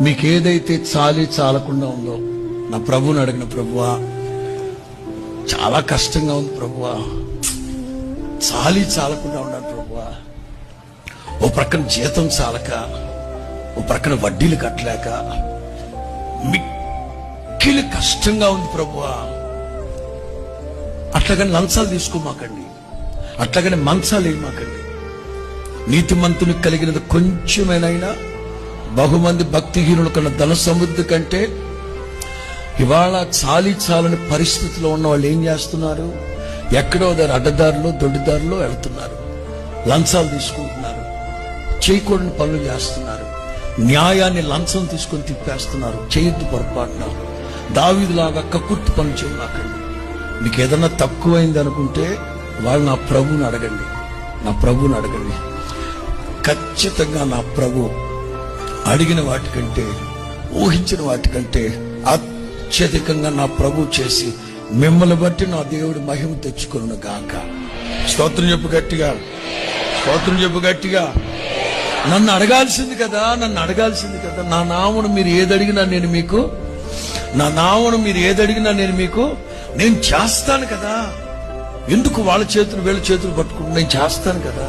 మీకు ఏదైతే చాలి చాలకుండా ఉందో నా ప్రభువుని అడిగిన, ప్రభువా చాలా కష్టంగా ఉంది ప్రభువా, చాలి చాలకుండా ఉన్నాను ప్రభువా, ఓ ప్రక్కన జీతం చాలక, ఓ ప్రక్కన వడ్డీలు కట్టలేక మిక్కిలి కష్టంగా ఉంది ప్రభువా. అట్లాగని లంచాలు తీసుకోమాకండి, అట్లాగని మంచాలు వేయమాకండి. నీతిమంతునికి కలిగినది కొంచెమేనైనా బహుమంది భక్తిహీనుల కన్నా ధన సమృద్ధి కంటే ఇవాళ చాలని పరిస్థితిలో ఉన్న వాళ్ళు ఏం చేస్తున్నారు? ఎక్కడో దారి అడ్డదారిలో దొడ్డిదారిలో వెళ్తున్నారు, లంచాలు తీసుకుంటున్నారు, చేయకూడని పనులు చేస్తున్నారు, న్యాయాన్ని లంచం తీసుకొని తిప్పేస్తున్నారు. చేయొద్దు పొరపాటున. దావీదులాగా కక్కుర్తి పనులు చేయమాకండి. మీకు ఏదన్నా తక్కువైంది అనుకుంటే వాళ్ళు నా ప్రభువుని అడగండి, నా ప్రభువుని అడగండి. ఖచ్చితంగా నా ప్రభు అడిగిన వాటికంటే, ఊహించిన వాటికంటే అత్యధికంగా నా ప్రభు చేసి మిమ్మల్ని బట్టి నా దేవుడు మహిమ తెచ్చుకొను గాక. స్తోత్రం చెప్పు గట్టిగా, స్తోత్రం చెప్పు గట్టిగా. నన్ను అడగాల్సింది కదా, నన్ను అడగాల్సింది కదా. నా నామను మీరు ఏదడిగినా నేను మీకు, నా నామను మీరు ఏదడిగినా నేను మీకు నేను చేస్తాను కదా. ఎందుకు వాళ్ళ చేతులు వీళ్ళ చేతులు పట్టుకుంటూ నేను చేస్తాను కదా.